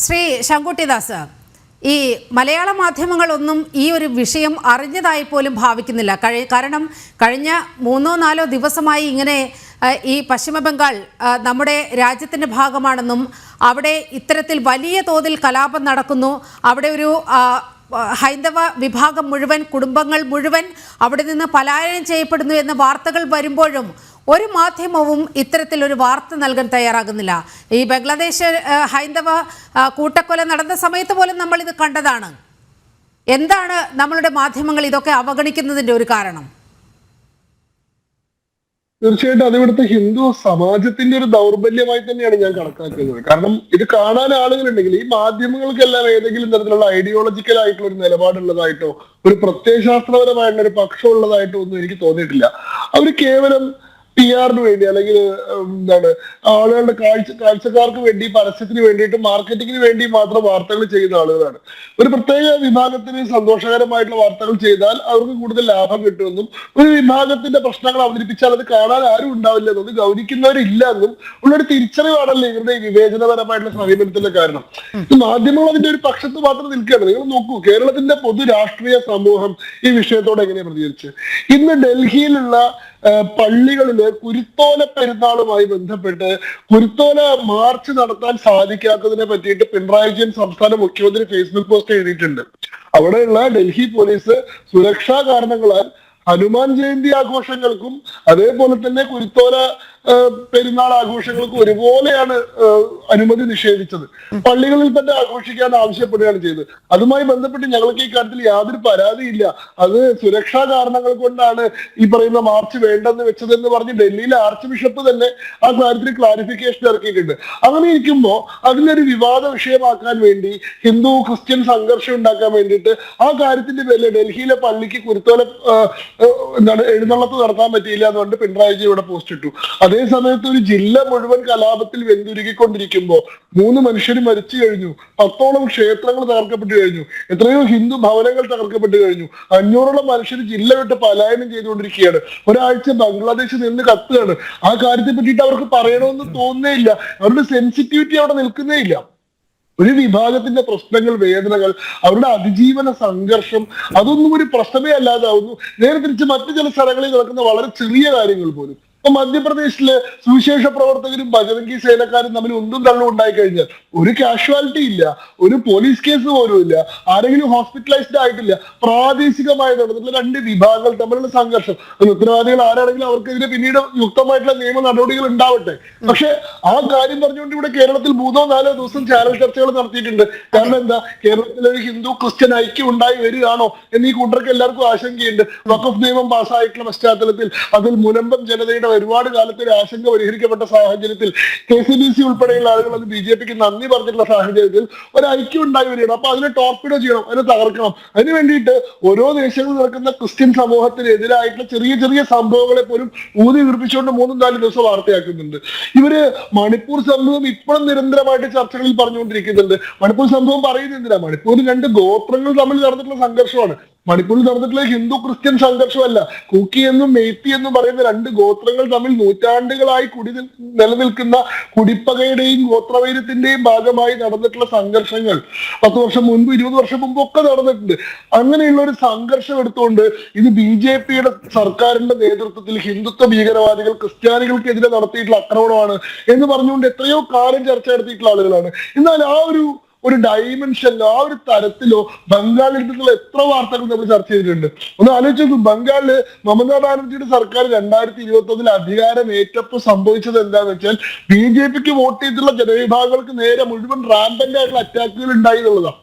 ശ്രീ ശങ്കുട്ടിദാസ്, ഈ മലയാള മാധ്യമങ്ങളൊന്നും ഈ ഒരു വിഷയം അറിഞ്ഞതായി പോലും ഭാവിക്കുന്നില്ല. കാരണം കഴിഞ്ഞ 3-4 ദിവസമായി ഇങ്ങനെ ഈ പശ്ചിമ ബംഗാൾ നമ്മുടെ രാജ്യത്തിൻ്റെ ഭാഗമാണെന്നും അവിടെ ഇത്തരത്തിൽ വലിയ തോതിൽ കലാപം നടക്കുന്നു, അവിടെ ഒരു ഹൈന്ദവ വിഭാഗം മുഴുവൻ, കുടുംബങ്ങൾ മുഴുവൻ അവിടെ നിന്ന് പലായനം ചെയ്യപ്പെടുന്നു എന്ന വാർത്തകൾ വരുമ്പോഴും ഒരു മാധ്യമവും ഇത്തരത്തിലൊരു വാർത്ത നൽകാൻ തയ്യാറാകുന്നില്ല. ഈ ബംഗ്ലാദേശ് ഹൈന്ദവ കൂട്ടക്കൊല നടന്ന സമയത്ത് പോലും നമ്മൾ ഇത് കണ്ടതാണ്. എന്താണ് നമ്മളുടെ മാധ്യമങ്ങൾ ഇതൊക്കെ അവഗണിക്കുന്നതിൻ്റെ ഒരു കാരണം? തീർച്ചയായിട്ടും അത് ഇവിടുത്തെ ഹിന്ദു സമാജത്തിന്റെ ഒരു ദൗർബല്യമായി തന്നെയാണ് ഞാൻ കണക്കാക്കുന്നത്. കാരണം ഇത് കാണാൻ ആളുകളുണ്ടെങ്കിൽ ഈ മാധ്യമങ്ങൾക്കെല്ലാം ഏതെങ്കിലും തരത്തിലുള്ള ഐഡിയോളജിക്കൽ ആയിട്ടുള്ള ഒരു നിലപാടുള്ളതായിട്ടോ ഒരു പ്രത്യയശാസ്ത്രപരമായിട്ടുള്ള ഒരു പക്ഷം ഉള്ളതായിട്ടോ ഒന്നും എനിക്ക് തോന്നിയിട്ടില്ല. അവർ കേവലം PR വേണ്ടി അല്ലെങ്കിൽ എന്താണ് ആളുകളുടെ കാഴ്ചക്കാർക്ക് വേണ്ടി, പരസ്യത്തിന് വേണ്ടിയിട്ട്, മാർക്കറ്റിങ്ങിന് വേണ്ടി മാത്രം വാർത്തകൾ ചെയ്യുന്ന ആളുകളാണ്. ഒരു പ്രത്യേക വിഭാഗത്തിന് സന്തോഷകരമായിട്ടുള്ള വാർത്തകൾ ചെയ്താൽ അവർക്ക് കൂടുതൽ ലാഭം കിട്ടുമെന്നും ഒരു വിഭാഗത്തിന്റെ പ്രശ്നങ്ങൾ അവതരിപ്പിച്ചാൽ അത് കാണാൻ ആരും ഉണ്ടാവില്ല എന്നും ഗൗനിക്കുന്നവരില്ല എന്നും ഉള്ളൊരു തിരിച്ചറിവാണല്ലോ ഇവരുടെ വിവേചനപരമായിട്ടുള്ള സമീപനത്തിന്റെ കാരണം. മാധ്യമങ്ങൾ അതിന്റെ ഒരു പക്ഷത്ത് മാത്രം നിൽക്കുകയാണ്. നിങ്ങൾ നോക്കൂ, കേരളത്തിന്റെ പൊതു രാഷ്ട്രീയ സമൂഹം ഈ വിഷയത്തോട് എങ്ങനെയാണ് പ്രതികരിച്ച്? ഇന്ന് ഡൽഹിയിലുള്ള പള്ളികളില് കുരുത്തോല പെരുന്നാളുമായി ബന്ധപ്പെട്ട് കുരുത്തോല മാർച്ച് നടത്താൻ സാധിക്കാത്തതിനെ പറ്റിയിട്ട് പിണറായി വിജയൻ സംസ്ഥാന മുഖ്യമന്ത്രി ഫേസ്ബുക്ക് പോസ്റ്റ് എഴുതിയിട്ടുണ്ട്. അവിടെയുള്ള ഡൽഹി പോലീസ് സുരക്ഷാ കാരണങ്ങളാൽ ഹനുമാൻ ജയന്തി ആഘോഷങ്ങൾക്കും അതേപോലെ തന്നെ കുരുത്തോല പെരുന്നാൾ ആഘോഷങ്ങൾക്കും ഒരുപോലെയാണ് അനുമതി നിഷേധിച്ചത്. പള്ളികളിൽ തന്നെ ആഘോഷിക്കാൻ ആവശ്യപ്പെടുകയാണ് ചെയ്തത്. അതുമായി ബന്ധപ്പെട്ട് ഞങ്ങൾക്ക് ഈ കാര്യത്തിൽ യാതൊരു പരാതിയില്ല. അത് സുരക്ഷാ കാരണങ്ങൾ കൊണ്ടാണ് ഈ പറയുന്ന മാർച്ച് വേണ്ടെന്ന് വെച്ചതെന്ന് പറഞ്ഞ് ഡൽഹിയിലെ ആർച്ച് ബിഷപ്പ് തന്നെ ആ കാര്യത്തിൽ ക്ലാരിഫിക്കേഷൻ ഇറക്കിയിട്ടുണ്ട്. അങ്ങനെ ഇരിക്കുമ്പോൾ അതിനൊരു വിവാദ വിഷയമാക്കാൻ വേണ്ടി, ഹിന്ദു ക്രിസ്ത്യൻ സംഘർഷം ഉണ്ടാക്കാൻ വേണ്ടിയിട്ട് ആ കാര്യത്തിന്റെ പേരിൽ ഡൽഹിയിലെ പള്ളിക്ക് കുരുത്തോല എഴുന്നള്ളത്ത് നടത്താൻ പറ്റിയില്ല എന്ന് പറഞ്ഞിട്ട് പിണറായി വിജയൻ ഇവിടെ പോസ്റ്റ് ഇട്ടു. അതേ സമയത്ത് ഒരു ജില്ല മുഴുവൻ കലാപത്തിൽ വെന്തുരുകിക്കൊണ്ടിരിക്കുമ്പോൾ 3 മനുഷ്യർ മരിച്ചു കഴിഞ്ഞു, 10ഓളം ക്ഷേത്രങ്ങൾ തകർക്കപ്പെട്ടു കഴിഞ്ഞു, എത്രയോ ഹിന്ദു ഭവനങ്ങൾ തകർക്കപ്പെട്ടു കഴിഞ്ഞു, 500ഓളം മനുഷ്യർ ജില്ല വിട്ട് പലായനം ചെയ്തുകൊണ്ടിരിക്കുകയാണ്. ഒരാഴ്ച ബംഗ്ലാദേശ് നിന്ന് കത്തുകയാണ്. ആ കാര്യത്തെ പറ്റിയിട്ട് അവർക്ക് പറയണമെന്ന് തോന്നുന്നേ ഇല്ല. അവരുടെ സെൻസിറ്റിവിറ്റി അവിടെ നിൽക്കുന്നേ ഇല്ല. ഒരു വിഭാഗത്തിന്റെ പ്രശ്നങ്ങൾ, വേദനകൾ, അവരുടെ അതിജീവന സംഘർഷം അതൊന്നും ഒരു പ്രശ്നമേ അല്ലാതാവുന്നു. നേരെ തിരിച്ച് മറ്റു ചില സ്ഥലങ്ങളിൽ നടക്കുന്ന വളരെ ചെറിയ കാര്യങ്ങൾ പോലും. ഇപ്പൊ മധ്യപ്രദേശില് സുവിശേഷ പ്രവർത്തകരും ബജരംഗി സേനക്കാരും തമ്മിൽ ഉന്തും തള്ളും ഉണ്ടായി കഴിഞ്ഞാൽ ഒരു കാഷ്വാലിറ്റി ഇല്ല, ഒരു പോലീസ് കേസ് പോലും ഇല്ല, ആരെങ്കിലും ഹോസ്പിറ്റലൈസ്ഡ് ആയിട്ടില്ല. പ്രാദേശികമായി നടന്നിട്ടുള്ള 2 വിഭാഗങ്ങൾ തമ്മിലുള്ള സംഘർഷം, ഉത്തരവാദികൾ ആരാണെങ്കിലും അവർക്കെതിരെ പിന്നീട് യുക്തമായിട്ടുള്ള നിയമ നടപടികൾ ഉണ്ടാവട്ടെ. പക്ഷെ ആ കാര്യം പറഞ്ഞുകൊണ്ട് ഇവിടെ കേരളത്തിൽ 3-4 ദിവസം ചാനൽ ചർച്ചകൾ നടത്തിയിട്ടുണ്ട്. കാരണം എന്താ, കേരളത്തിൽ ഒരു ഹിന്ദു ക്രിസ്ത്യൻ ഐക്യം ഉണ്ടായി വരികയാണോ എന്ന് ഈ കൂട്ടർക്ക് എല്ലാവർക്കും ആശങ്കയുണ്ട്. വഖഫ് നിയമം പാസ്സായിട്ടുള്ള പശ്ചാത്തലത്തിൽ അതിൽ മുനമ്പം ജനതയുടെ ഒരുപാട് കാലത്തെ ഒരു ആശങ്ക പരിഹരിക്കപ്പെട്ട സാഹചര്യത്തിൽ KCBC ഉൾപ്പെടെയുള്ള ആളുകൾ അത് BJPക്ക് നന്ദി പറഞ്ഞിട്ടുള്ള സാഹചര്യത്തിൽ ഒരു ഐക്യം ഉണ്ടായി വരികയാണ്. അപ്പൊ അതിനെ ടോർപിഡോ ചെയ്യണം, അതിനെ തകർക്കണം. അതിനു വേണ്ടിയിട്ട് ഓരോ ദേശങ്ങളിൽ നടക്കുന്ന ക്രിസ്ത്യൻ സമൂഹത്തിനെതിരായിട്ടുള്ള ചെറിയ ചെറിയ സംഭവങ്ങളെ പോലും ഊതി വീർപ്പിച്ചുകൊണ്ട് 3-4 ദിവസം വാർത്തയാക്കുന്നുണ്ട്. ഇവര് മണിപ്പൂർ സംഭവം ഇപ്പോഴും നിരന്തരമായിട്ട് ചർച്ചകളിൽ പറഞ്ഞുകൊണ്ടിരിക്കുന്നുണ്ട്. മണിപ്പൂർ സംഭവം പറയുന്നത് എന്തിനാ? മണിപ്പൂരിൽ 2 ഗോത്രങ്ങൾ തമ്മിൽ നടന്നിട്ടുള്ള സംഘർഷമാണ്. മണിപ്പൂരിൽ നടന്നിട്ടുള്ള ഹിന്ദു ക്രിസ്ത്യൻ സംഘർഷമല്ല. കുക്കി എന്നും മെയ്ത്തി എന്നും പറയുന്ന 2 ഗോത്രങ്ങൾ തമ്മിൽ നൂറ്റാണ്ടുകളായി നിലനിൽക്കുന്ന കുടിപ്പകയുടെയും ഗോത്രവൈര്യത്തിന്റെയും ഭാഗമായി നടന്നിട്ടുള്ള സംഘർഷങ്ങൾ 10 വർഷം മുൻപ്, 20 വർഷം മുമ്പ് ഒക്കെ നടന്നിട്ടുണ്ട്. അങ്ങനെയുള്ള ഒരു സംഘർഷം എടുത്തുകൊണ്ട് ഇത് BJPയുടെ സർക്കാരിന്റെ നേതൃത്വത്തിൽ ഹിന്ദുത്വ ഭീകരവാദികൾ ക്രിസ്ത്യാനികൾക്കെതിരെ നടത്തിയിട്ടുള്ള ആക്രമണമാണ് എന്ന് പറഞ്ഞുകൊണ്ട് എത്രയോ കാലം ചർച്ച നടത്തിയിട്ടുള്ള ആളുകളാണ്. എന്നാൽ ആ ഒരു ഡയമെൻഷനിലോ ആ ഒരു തരത്തിലോ ബംഗാളിൽ നിന്നുള്ള എത്ര വാർത്തകൾ നമ്മൾ ചർച്ച ചെയ്തിട്ടുണ്ട്. ഒന്ന് ആലോചിച്ച് നോക്കും. ബംഗാളില് മമതാ ബാനർജിയുടെ സർക്കാർ 2021 അധികാരം ഏറ്റപ്പോൾ സംഭവിച്ചത് എന്താന്ന് വെച്ചാൽ BJPക്ക് വോട്ട് ചെയ്തിട്ടുള്ള ജനവിഭാഗങ്ങൾക്ക് നേരെ മുഴുവൻ റാമ്പന്റ് ആയിട്ടുള്ള അറ്റാക്കുകൾ ഉണ്ടായി എന്നുള്ളതാണ്.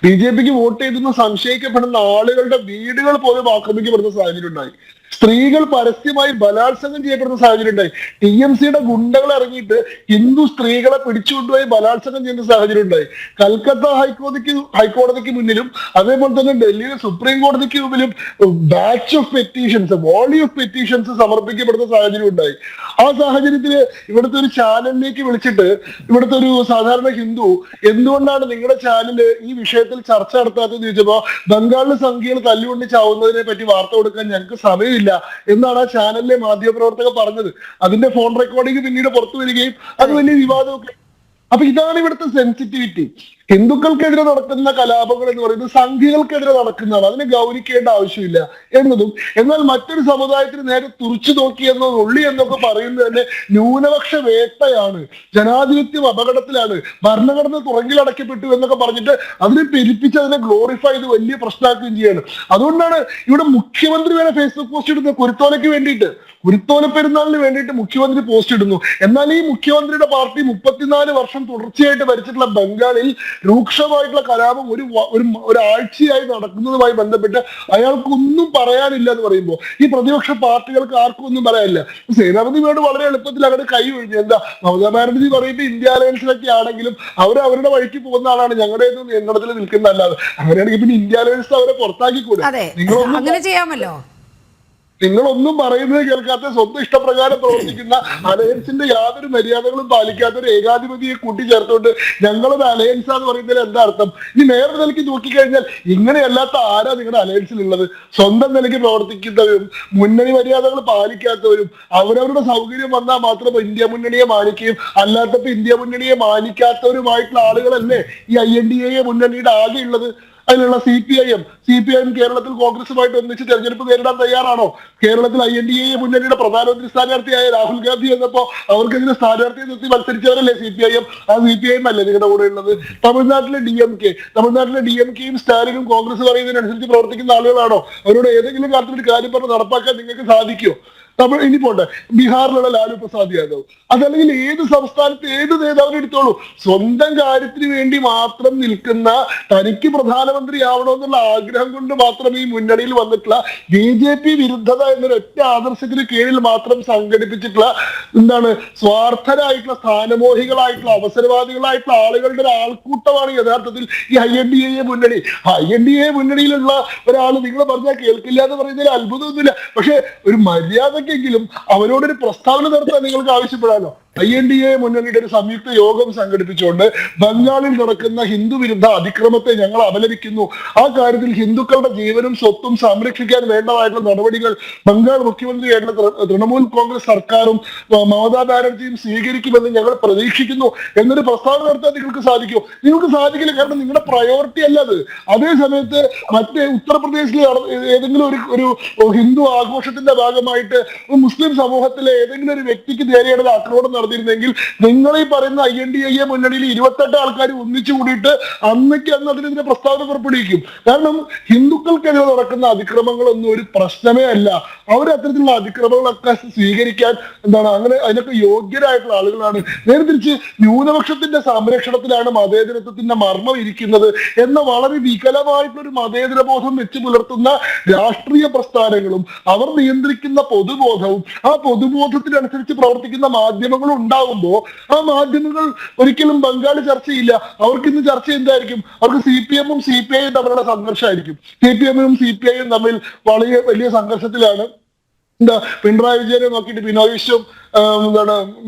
BJPക്ക് വോട്ട് ചെയ്തെന്ന് സംശയിക്കപ്പെടുന്ന ആളുകളുടെ വീടുകൾ പോലും ആക്രമിക്കപ്പെടുന്ന സാഹചര്യം ഉണ്ടായി. സ്ത്രീകൾ പരസ്യമായി ബലാത്സംഗം ചെയ്യപ്പെടുന്ന സാഹചര്യം ഉണ്ടായി. TMCയുടെ ഗുണ്ടകൾ ഇറങ്ങിയിട്ട് ഹിന്ദു സ്ത്രീകളെ പിടിച്ചുകൊണ്ടുപോയി ബലാത്സംഗം ചെയ്യുന്ന സാഹചര്യം ഉണ്ടായി. കൽക്കത്ത ഹൈക്കോടതിക്ക് മുന്നിലും അതേപോലെ തന്നെ ഡൽഹിയിലെ സുപ്രീം കോടതിക്ക് മുമ്പിലും batch of petitions, volley of petitions സമർപ്പിക്കപ്പെടുന്ന സാഹചര്യം ഉണ്ടായി. ആ സാഹചര്യത്തിൽ ഇവിടുത്തെ ഒരു ചാനലിലേക്ക് വിളിച്ചിട്ട് ഇവിടുത്തെ ഒരു സാധാരണ ഹിന്ദു എന്തുകൊണ്ടാണ് നിങ്ങളുടെ ചാനല് ഈ വിഷയത്തിൽ ചർച്ച നടത്താത്തതെന്ന് ചോദിച്ചപ്പോ ബംഗാളിലെ സംഖ്യകൾ തല്ലുകൊണ്ട് ചാവുന്നതിനെ പറ്റി വാർത്ത കൊടുക്കാൻ ഞങ്ങൾക്ക് സമയമില്ല എന്നാണ് ആ ചാനലിലെ മാധ്യമപ്രവർത്തകർ പറഞ്ഞത്. അതിന്റെ ഫോൺ റെക്കോർഡിംഗ് പിന്നീട് പുറത്തു വരികയും അത് വലിയ വിവാദമൊക്കെ അപ്പൊ ഇതാണ് ഇവിടുത്തെ സെൻസിറ്റിവിറ്റി. ഹിന്ദുക്കൾക്കെതിരെ നടക്കുന്ന കലാപങ്ങൾ എന്ന് പറയുന്നത് സംഘികൾക്കെതിരെ നടക്കുന്നതാണ്, അതിനെ ഗൗനിക്കേണ്ട ആവശ്യമില്ല എന്നതും. എന്നാൽ മറ്റൊരു സമുദായത്തിന് നേരെ തുറിച്ചു നോക്കി എന്നോ ഉള്ളി എന്നൊക്കെ പറയുന്നത് തന്നെ ന്യൂനപക്ഷ വേട്ടയാണ്, ജനാധിപത്യം അപകടത്തിലാണ്, ഭരണഘടന തുറങ്കിലടക്കപ്പെട്ടു എന്നൊക്കെ പറഞ്ഞിട്ട് അതിനെ പെരുപ്പിച്ച് അതിനെ ഗ്ലോറിഫൈ ചെയ്ത് വലിയ പ്രശ്നമാക്കുകയും ചെയ്യാണ്. അതുകൊണ്ടാണ് ഇവിടെ മുഖ്യമന്ത്രി വരെ ഫേസ്ബുക്ക് പോസ്റ്റ് ഇടുന്നത് കുരുത്തോലയ്ക്ക് വേണ്ടിയിട്ട്, കുരുത്തോല പെരുന്നാളിന് വേണ്ടിയിട്ട് മുഖ്യമന്ത്രി പോസ്റ്റ് ഇടുന്നു. എന്നാൽ ഈ മുഖ്യമന്ത്രിയുടെ പാർട്ടി 34 വർഷം തുടർച്ചയായിട്ട് ഭരിച്ചിട്ടുള്ള ബംഗാളിൽ രൂക്ഷമായിട്ടുള്ള കലാപം ഒരാഴ്ചയായി നടക്കുന്നതുമായി ബന്ധപ്പെട്ട് അയാൾക്കൊന്നും പറയാനില്ല എന്ന് പറയുമ്പോൾ ഈ പ്രതിപക്ഷ പാർട്ടികൾക്ക് ആർക്കും ഒന്നും പറയാനില്ല. സേനാപതിയോട് വളരെ എളുപ്പത്തിൽ അങ്ങോട്ട് കൈ ഒഴിഞ്ഞു. എന്താ മമതാ ബാനർജി പറയുമ്പോൾ ഇന്ത്യ അലയൻസിലൊക്കെ ആണെങ്കിലും അവരുടെ വഴിക്ക് പോകുന്ന ആളാണ്, ഞങ്ങളുടെ നിയന്ത്രണത്തിൽ നിൽക്കുന്ന അല്ലാതെ. അങ്ങനെയാണെങ്കിൽ പിന്നെ ഇന്ത്യ അലയൻസ് അവരെ പുറത്താക്കിക്കൂടെ? അങ്ങനെ ചെയ്യാമല്ലോ. നിങ്ങളൊന്നും പറയുന്നത് കേൾക്കാത്ത സ്വന്തം ഇഷ്ടപ്രകാരം പ്രവർത്തിക്കുന്ന അലയൻസിന്റെ യാതൊരു മര്യാദകളും പാലിക്കാത്ത ഒരു ഏകാധിപതിയെ കൂട്ടിച്ചേർത്തുകൊണ്ട് ഞങ്ങളൊരു അലയൻസ് എന്ന് പറയുന്നതിൽ എന്താ അർത്ഥം? ഇനി നേരെ നിലയ്ക്ക് നോക്കിക്കഴിഞ്ഞാൽ ഇങ്ങനെയല്ലാത്ത ആരാ നിങ്ങളുടെ അലയൻസിലുള്ളത്? സ്വന്തം നിലയ്ക്ക് പ്രവർത്തിക്കുന്നവരും മുന്നണി മര്യാദകൾ പാലിക്കാത്തവരും അവരവരുടെ സൗകര്യം വന്നാൽ മാത്രം ഇന്ത്യ മുന്നണിയെ മാനിക്കുകയും അല്ലാത്തപ്പോ ഇന്ത്യ മുന്നണിയെ മാനിക്കാത്തവരുമായിട്ടുള്ള ആളുകളല്ലേ ഈ INDA മുന്നണിയുടെ ആകെ ഉള്ളത്. അതിലുള്ള CPIM കേരളത്തിൽ കോൺഗ്രസുമായിട്ട് ഒന്നിച്ച് തെരഞ്ഞെടുപ്പ് നേരിടാൻ തയ്യാറാണോ? കേരളത്തിൽ INDA മുന്നണിയുടെ പ്രധാനമന്ത്രി സ്ഥാനാർത്ഥിയായ രാഹുൽ ഗാന്ധി വന്നപ്പോ അവർക്കെതിരെ സ്ഥാനാർത്ഥിയെ നിർത്തി മത്സരിച്ചവരല്ലേ CPIM? ആ CPIM അല്ലേ നിങ്ങളുടെ കൂടെ ഉള്ളത്? തമിഴ്നാട്ടിലെ DMKയും സ്റ്റാലിനും കോൺഗ്രസ് പറയുന്നതിനനുസരിച്ച് പ്രവർത്തിക്കുന്ന ആളുകളാണോ? അവരോട് ഏതെങ്കിലും കാര്യത്തിൽ ഒരു കാര്യം പറഞ്ഞ് നടപ്പാക്കാൻ നിങ്ങൾക്ക് സാധിക്കുമോ? ഇനി പോട്ടെ, ബീഹാറിലുള്ള ലാലു പ്രസാദ് യാദവ്, അതല്ലെങ്കിൽ ഏത് സംസ്ഥാനത്ത് ഏത് നേതാവിനെ എടുത്തോളൂ, സ്വന്തം കാര്യത്തിന് വേണ്ടി മാത്രം നിൽക്കുന്ന, തനിക്ക് പ്രധാനമന്ത്രി ആവണമെന്നുള്ള ആഗ്രഹം കൊണ്ട് മാത്രം ഈ മുന്നണിയിൽ വന്നിട്ടുള്ള BJP വിരുദ്ധത എന്നൊരു ഒറ്റ ആദർശത്തിന് കീഴിൽ മാത്രം സംഘടിപ്പിച്ചിട്ടുള്ള സ്വാർത്ഥരായിട്ടുള്ള സ്ഥാനമോഹികളായിട്ടുള്ള അവസരവാദികളായിട്ടുള്ള ആളുകളുടെ ഒരു ആൾക്കൂട്ടമാണ് യഥാർത്ഥത്തിൽ ഈ INDA മുന്നണി. INDA മുന്നണിയിലുള്ള ഒരാൾ നിങ്ങൾ പറഞ്ഞാൽ കേൾക്കില്ല എന്ന് പറയുന്നതിൽ അത്ഭുതമൊന്നുമില്ല. പക്ഷെ ഒരു മര്യാദ അവരോടൊരു പ്രസ്താവന നടത്താൻ നിങ്ങൾക്ക് ആവശ്യപ്പെടാനോ? INDA മുന്നണിയുടെ ഒരു സംയുക്ത യോഗം സംഘടിപ്പിച്ചുകൊണ്ട് ബംഗാളിൽ നടക്കുന്ന ഹിന്ദു വിരുദ്ധ അതിക്രമത്തെ ഞങ്ങൾ അപലപിക്കുന്നു, ആ കാര്യത്തിൽ ഹിന്ദുക്കളുടെ ജീവനും സ്വത്തും സംരക്ഷിക്കാൻ വേണ്ടതായിട്ടുള്ള നടപടികൾ ബംഗാൾ മുഖ്യമന്ത്രിയായിട്ടുള്ള തൃണമൂൽ കോൺഗ്രസ് സർക്കാരും മമതാ ബാനർജിയും സ്വീകരിക്കുമെന്ന് ഞങ്ങൾ പ്രതീക്ഷിക്കുന്നു എന്നൊരു പ്രസ്താവന നടത്താൻ നിങ്ങൾക്ക് സാധിക്കുമോ? നിങ്ങൾക്ക് സാധിക്കില്ല. കാരണം നിങ്ങളുടെ പ്രയോറിറ്റി അല്ല അത്. അതേ സമയത്ത് മറ്റേ ഉത്തർപ്രദേശിൽ ഏതെങ്കിലും ഒരു ഹിന്ദു ആഘോഷത്തിന്റെ ഭാഗമായിട്ട് മുസ്ലിം സമൂഹത്തിലെ ഏതെങ്കിലും ഒരു വ്യക്തിക്ക് നേരെയാണ് ആക്രമണം നടന്നിരുന്നെങ്കിൽ നിങ്ങൾ ഈ പറയുന്ന INDA മുന്നണിയിൽ 28 ആൾക്കാർ ഒന്നിച്ചു കൂടിയിട്ട് അന്ന് അതിനെതിരെ പ്രസ്താവന പുറപ്പെടുവിക്കും. കാരണം ഹിന്ദുക്കൾക്കെതിരെ നടക്കുന്ന അതിക്രമങ്ങളൊന്നും ഒരു പ്രശ്നമേ അല്ല. അവർ അത്തരത്തിലുള്ള അതിക്രമങ്ങളൊക്കെ സ്വീകരിക്കാൻ അങ്ങനെ അതിനൊക്കെ യോഗ്യരായിട്ടുള്ള ആളുകളാണ്. നേരെ തിരിച്ച് ന്യൂനപക്ഷത്തിന്റെ സംരക്ഷണത്തിലാണ് മതേതരത്വത്തിന്റെ മർമ്മം ഇരിക്കുന്നത് എന്ന വളരെ വികലമായിട്ടുള്ളൊരു മതേതര ബോധം വെച്ച് പുലർത്തുന്ന രാഷ്ട്രീയ പ്രസ്ഥാനങ്ങളും അവർ നിയന്ത്രിക്കുന്ന പൊതുബോധവും ആ പൊതുബോധത്തിനനുസരിച്ച് പ്രവർത്തിക്കുന്ന മാധ്യമങ്ങളും ഉണ്ടാകുമ്പോ ആ മാധ്യമങ്ങൾ ഒരിക്കലും ബംഗാളി ചർച്ചയില്ല. അവർക്ക് ഇന്ന് ചർച്ച എന്തായിരിക്കും? അവർക്ക് CPM-ഉം CPI-യും തമ്മിലുള്ള സംഘർഷമായിരിക്കും. CPM-ഉം CPI-യും തമ്മിൽ വലിയ സംഘർഷത്തിലാണ്. പിണറായി വിജയനെ നോക്കിയിട്ട് ബിനോയ് വിശ്വം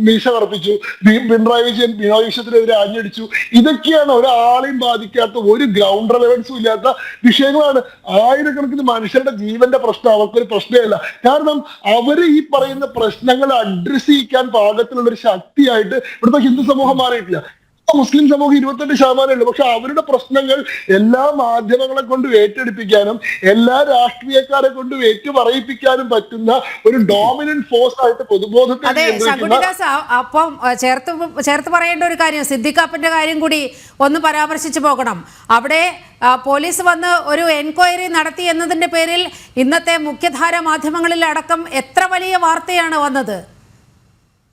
മീശ കറപ്പിച്ചു, പിണറായി വിജയൻ ബിനോയ് വിശ്വത്തിനെതിരെ ആഞ്ഞടിച്ചു. ഇതൊക്കെയാണ് ഒരാളെയും ബാധിക്കാത്ത, ഒരു ഗ്രൗണ്ട് റെലവൻസും ഇല്ലാത്ത വിഷയങ്ങളാണ്. ആയിരക്കണക്കിന് മനുഷ്യരുടെ ജീവന്റെ പ്രശ്നം അവർക്കൊരു പ്രശ്നമല്ല. കാരണം അവര് ഈ പറയുന്ന പ്രശ്നങ്ങൾ അഡ്രസ് ചെയ്യിക്കാൻ പാകത്തിലുള്ള ഒരു ശക്തിയായിട്ട് ഇവിടുത്തെ ഹിന്ദു സമൂഹം മാറിയിട്ടില്ല. മുസ്ലിം സമൂഹം 28% ഉള്ളൂ. പക്ഷെ അവരുടെ പ്രശ്നങ്ങൾ എല്ലാ മാധ്യമങ്ങളെ കൊണ്ട് ഏറ്റെടുപ്പിക്കാനും എല്ലാ രാഷ്ട്രീയക്കാരെ കൊണ്ട് ഏറ്റുപറയിപ്പിക്കാനും പറ്റുന്ന ഒരു ഡോമിനന്റ് ഫോഴ്സ് ആയിട്ട് പൊതുബോധത്തെ. അതെ ശങ്കുട്ടിദാസ്, അപ്പം ചേർത്ത് പറയേണ്ട ഒരു കാര്യം, സിദ്ദിഖാപ്പന്റെ കാര്യം കൂടി ഒന്ന് പരാമർശിച്ചു പോകണം. അവിടെ പോലീസ് വന്ന് ഒരു എൻക്വയറി നടത്തി എന്നതിന്റെ പേരിൽ ഇന്നത്തെ മുഖ്യധാര മാധ്യമങ്ങളിൽ അടക്കം എത്ര വലിയ വാർത്തയാണ് വന്നത്.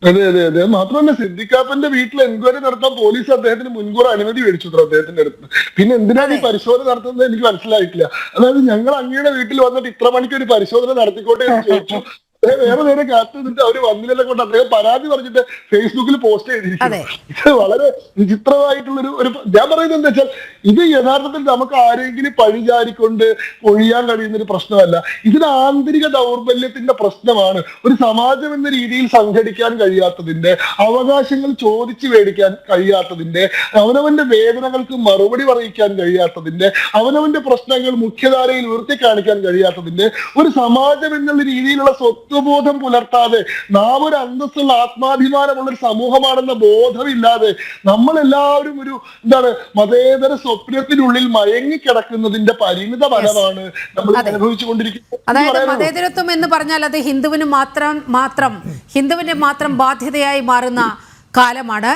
അതെ. മാത്രമല്ല സിദ്ദിഖാപ്പന്റെ വീട്ടിൽ എൻക്വയറി നടത്താൻ പോലീസ് അദ്ദേഹത്തിന് മുൻകൂർ അനുമതി മേടിച്ചു അദ്ദേഹത്തിന്റെ അടുത്ത്. പിന്നെ എന്തിനാണ് ഈ പരിശോധന നടത്തുന്നത് എനിക്ക് മനസ്സിലായിട്ടില്ല. അതായത് ഞങ്ങൾ അങ്ങയുടെ വീട്ടിൽ വന്നിട്ട് ഇത്ര മണിക്ക് ഒരു പരിശോധന നടത്തിക്കോട്ടെ എന്ന് ചോദിച്ചു. വേറെ നേരെ കാത്തു നിന്നിട്ട് അവര് വന്നില്ല കൊണ്ട് അദ്ദേഹം പരാതി പറഞ്ഞിട്ട് ഫേസ്ബുക്കിൽ പോസ്റ്റ് ചെയ്തിരിക്കുന്നു. ഇത് വളരെ വിചിത്രമായിട്ടുള്ള ഒരു ഞാൻ പറയുന്നത് എന്താ വെച്ചാൽ ഇത് യഥാർത്ഥത്തിൽ നമുക്ക് ആരെങ്കിലും പഴിചാരിക്കൊണ്ട് ഒഴിയാൻ കഴിയുന്ന ഒരു പ്രശ്നമല്ല. ഇതിന് ആന്തരിക ദൗർബല്യത്തിന്റെ പ്രശ്നമാണ്. ഒരു സമാജം എന്ന രീതിയിൽ സംഘടിക്കാൻ കഴിയാത്തതിന്റെ, അവകാശങ്ങൾ ചോദിച്ചു മേടിക്കാൻ കഴിയാത്തതിന്റെ, അവനവന്റെ വേദനകൾക്ക് മറുപടി പറയിക്കാൻ കഴിയാത്തതിന്റെ, അവനവന്റെ പ്രശ്നങ്ങൾ മുഖ്യധാരയിൽ ഉയർത്തി കാണിക്കാൻ കഴിയാത്തതിന്റെ, ഒരു സമാജം എന്നുള്ള രീതിയിലുള്ള സ്വത്ത് സ്വത്വബോധം പുലർത്താതെ നാം ഒരു അന്തസ്സുള്ള ആത്മാഭിമാനമുള്ള ഒരു സമൂഹമാണെന്ന ബോധമില്ലാതെ നമ്മളെല്ലാവരും ഒരു എന്താണ് മതേതര സ്വപ്നത്തിനുള്ളിൽ മയങ്ങിക്കിടക്കുന്നതിന്റെ പരിണിത ഫലമാണ് നമ്മൾ അനുഭവിച്ചുകൊണ്ടിരിക്കുന്നത്. അതായത് മതേതരത്വം എന്ന് പറഞ്ഞാൽ അത് ഹിന്ദുവിന്റെ മാത്രം ബാധ്യതയായി മാറുന്ന കാലമാണ്.